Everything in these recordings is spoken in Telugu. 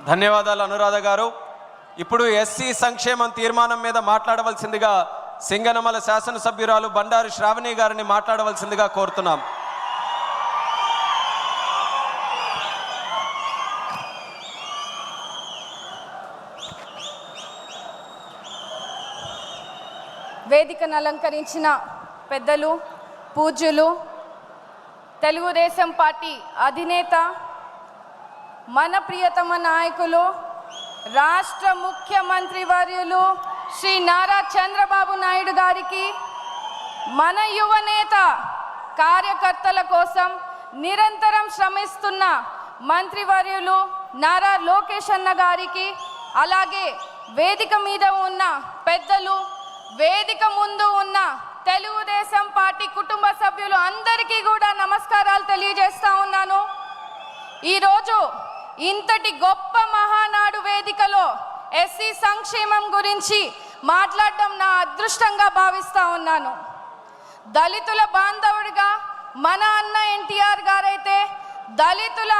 ధన్యవాదాలు అనురాధ గారు. ఇప్పుడు ఎస్సీ సంక్షేమం తీర్మానం మీద మాట్లాడవలసిందిగా సింగనమల శాసనసభ్యురాలు బండారు శ్రావణి గారిని మాట్లాడవలసిందిగా కోరుతున్నాం. వేదికను అలంకరించిన పెద్దలు, పూజ్యులు, తెలుగుదేశం పార్టీ అధినేత, మన ప్రియతమ నాయకులు, రాష్ట్ర ముఖ్యమంత్రి వర్యులు శ్రీ నారా చంద్రబాబు నాయుడు గారికి, మన యువనేత కార్యకర్తల కోసం నిరంతరం శ్రమిస్తున్న మంత్రివర్యులు నారా లోకేష్ అన్న గారికి, అలాగే వేదిక మీద ఉన్న పెద్దలు, వేదిక ముందు ఉన్న తెలుగుదేశం పార్టీ కుటుంబ సభ్యులు అందరికీ కూడా నమస్కారాలు తెలియజేస్తా ఉన్నాను. ఈరోజు ఇంతటి గొప్ప మహానాడు వేదికలో ఎస్సీ సంక్షేమం గురించి మాట్లాడడం నా అదృష్టంగా భావిస్తా ఉన్నాను. దళితుల బాంధవుడిగా మన అన్న ఎన్టీఆర్ గారైతే దళితుల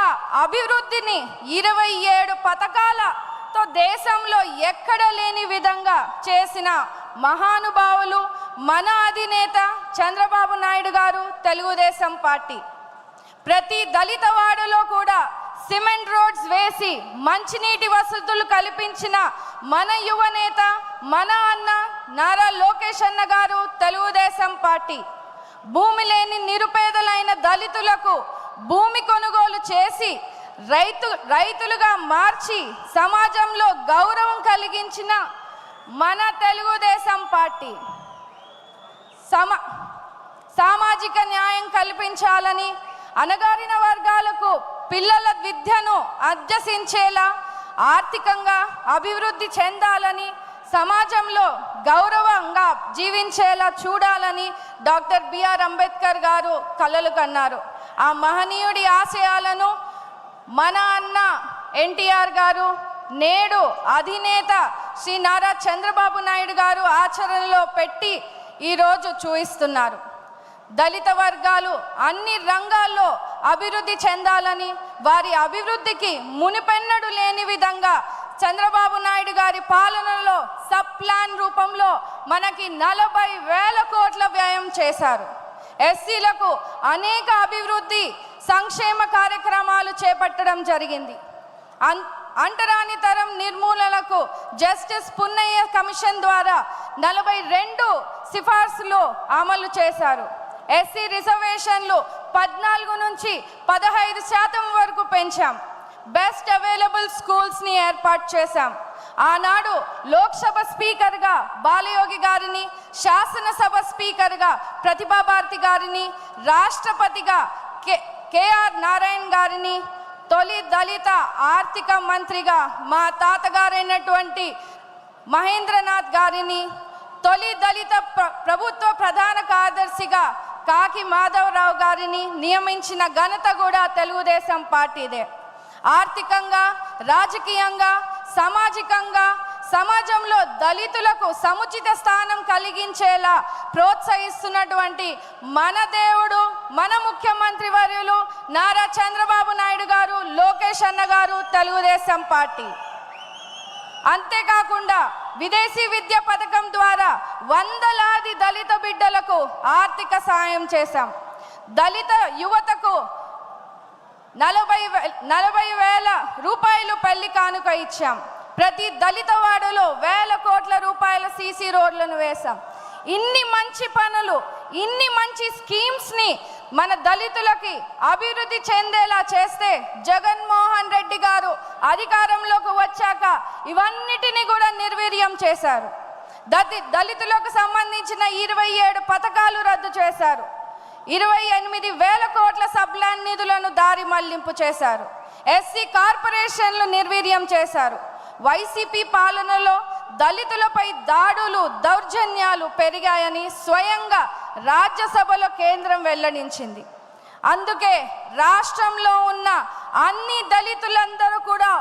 అభివృద్ధిని 27 పథకాలతో దేశంలో ఎక్కడ లేని విధంగా చేసిన మహానుభావులు మన అధినేత చంద్రబాబు నాయుడు గారు, తెలుగుదేశం పార్టీ. ప్రతి దళిత వాడలో కూడా సిమెంట్ రోడ్స్ వేసి మంచినీటి వసతులు కల్పించిన మన యువనేత, మన అన్న నారా లోకేష్ అన్న గారు, తెలుగుదేశం పార్టీ. భూమి లేని నిరుపేదలైన దళితులకు భూమి కొనుగోలు చేసి రైతులుగా మార్చి సమాజంలో గౌరవం కలిగించిన మన తెలుగుదేశం పార్టీ. సామాజిక న్యాయం కల్పించాలని, అణగారిన వర్గాలకు పిల్లల విద్యను అభ్యసించేలా, ఆర్థికంగా అభివృద్ధి చెందాలని, సమాజంలో గౌరవంగా జీవించేలా చూడాలని డాక్టర్ బిఆర్ అంబేద్కర్ గారు కలలు కన్నారు. ఆ మహనీయుడి ఆశయాలను మన అన్న ఎన్టీఆర్ గారు, నేడు అధినేత శ్రీ నారా చంద్రబాబు నాయుడు గారు ఆచరణలో పెట్టి ఈరోజు చూపిస్తున్నారు. దళిత వర్గాలు అన్ని రంగాల్లో అభివృద్ధి చెందాలని, వారి అభివృద్ధికి మునిపెన్నడు లేని విధంగా చంద్రబాబు నాయుడు గారి పాలనలో సబ్ ప్లాన్ రూపంలో మనకి 40,000 కోట్ల వ్యయం చేశారు. ఎస్సీలకు అనేక అభివృద్ధి సంక్షేమ కార్యక్రమాలు చేపట్టడం జరిగింది. అంటరాని తరం నిర్మూలనకు జస్టిస్ పున్నయ్య కమిషన్ ద్వారా 42 సిఫార్సులు అమలు చేశారు. ఎస్సీ రిజర్వేషన్లు 14 నుంచి 15% వరకు పెంచాం. బెస్ట్ అవైలబుల్ స్కూల్స్ని ఏర్పాటు చేశాం. ఆనాడు లోక్సభ స్పీకర్గా బాలయోగి గారిని, శాసనసభ స్పీకర్గా ప్రతిభాభారతి గారిని, రాష్ట్రపతిగా కేఆర్ నారాయణ గారిని, తొలి దళిత ఆర్థిక మంత్రిగా మా తాతగారైనటువంటి మహేంద్రనాథ్ గారిని, తొలి దళిత ప్రభుత్వ ప్రధాన కార్యదర్శిగా కాకి మాధవరావు గారిని నియమించిన ఘనత కూడా తెలుగుదేశం పార్టీదే. ఆర్థికంగా, రాజకీయంగా, సామాజికంగా సమాజంలో దళితులకు సముచిత స్థానం కలిగించేలా ప్రోత్సహిస్తున్నటువంటి మన దేవుడు, మన ముఖ్యమంత్రి వర్యులు నారా చంద్రబాబు నాయుడు గారు, లోకేష్ అన్న గారు, తెలుగుదేశం పార్టీ. అంతేకాకుండా విదేశీ విద్య పథకం ద్వారా వందలాది దళిత బిడ్డలకు ఆర్థిక సాయం చేశాం. దళిత యువతకు 40,000 రూపాయలు పెళ్లి కానుక ఇచ్చాం. ప్రతి దళిత వాడలో 1,000 కోట్ల రూపాయల సీసీ రోడ్లను వేశాం. ఇన్ని మంచి పనులు, ఇన్ని మంచి స్కీమ్స్ని మన దళితులకి అభివృద్ధి చెందేలా చేస్తే జగన్మోహన్ రెడ్డి గారు అధికారంలోకి వచ్చాక ఇవన్నిటిని కూడా నిర్వీర్యం చేశారు. దళితులకు సంబంధించిన 27 పథకాలు రద్దు చేశారు. 28,000 కోట్ల సబ్లాన్ నిధులను దారి మళ్లింపు చేశారు. ఎస్సీ కార్పొరేషన్లు నిర్వీర్యం చేశారు. వైసీపీ పాలనలో దళితులపై దాడులు, దౌర్జన్యాలు పెరిగాయని స్వయంగా రాజ్యసభలో కేంద్రం వెల్లడించింది. అందుకే రాష్ట్రంలో ఉన్న అన్ని దళితులందరూ కూడా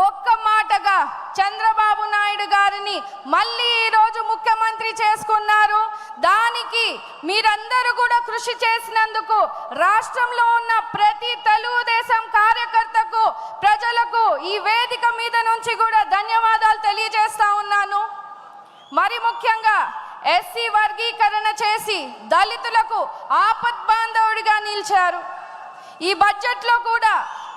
ఒక్క మాటగా చంద్రబాబు నాయుడు గారిని మళ్ళీ ఈరోజు ముఖ్యమంత్రి చేసుకున్నారు. దానికి మీరందరూ కూడా కృషి చేసినందుకు రాష్ట్రంలో ఉన్న ప్రతి తెలుగుదేశం కార్యకర్తకు, ప్రజలకు ఈ వేదిక మీద మరి ముఖ్యంగా ఎస్సీ వర్గీకరణ చేసి దళితులకు ఆపద్బాంధవుడిగా నిలిచారు. ఈ బడ్జెట్లో కూడా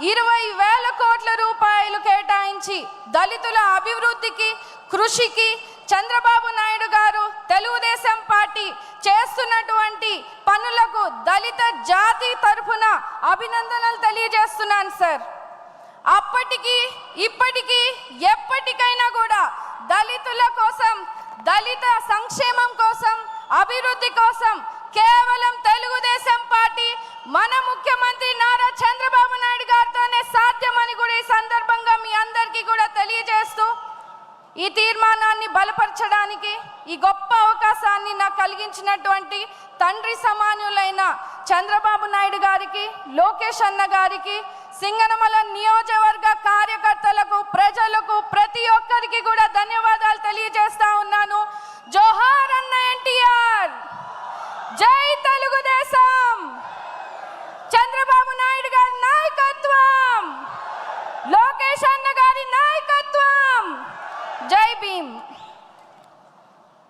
20,000 కోట్ల రూపాయలు కేటాయించి దళితుల అభివృద్ధికి కృషికి చంద్రబాబు నాయుడు గారు తెలుగుదేశం పార్టీ చేస్తున్నటువంటి పనులకు దళిత జాతి తరఫున అభినందనలు తెలియజేస్తున్నాను సార్. అప్పటికి ఇప్పటికీ ఎప్పటికైనా కూడా దళితుల కోసం, దళిత సంక్షేమం కోసం, అభివృద్ధి కోసం కేవలం తెలుగుదేశం పార్టీ మన ముఖ్యమంత్రి నారా చంద్రబాబు నాయుడు గారితోనే సాధ్యమని కూడా ఈ సందర్భంగా మీ అందరికీ కూడా తెలియజేస్తూ ఈ తీర్మానాన్ని బలపరచడానికి ఈ గొప్ప అవకాశాన్ని నాకు కలిగించినటువంటి తండ్రి సమానులైన చంద్రబాబు నాయుడు గారికి, లోకేష్ అన్న గారికి, సింగనమల నియోజకవర్గ కార్యకర్తలకు, ప్రజలకు, ప్రతి ఒక్కరికి కూడా ధన్యవాదాలు తెలియజేస్తా ఉన్నాను. జోహార్ అన్న ఎన్టీఆర్, జై తెలుగుదేశం, చంద్రబాబు నాయుడు గారి నాయకత్వం, లోకేష్ అన్న గారి నాయకత్వం, జై భీమ్.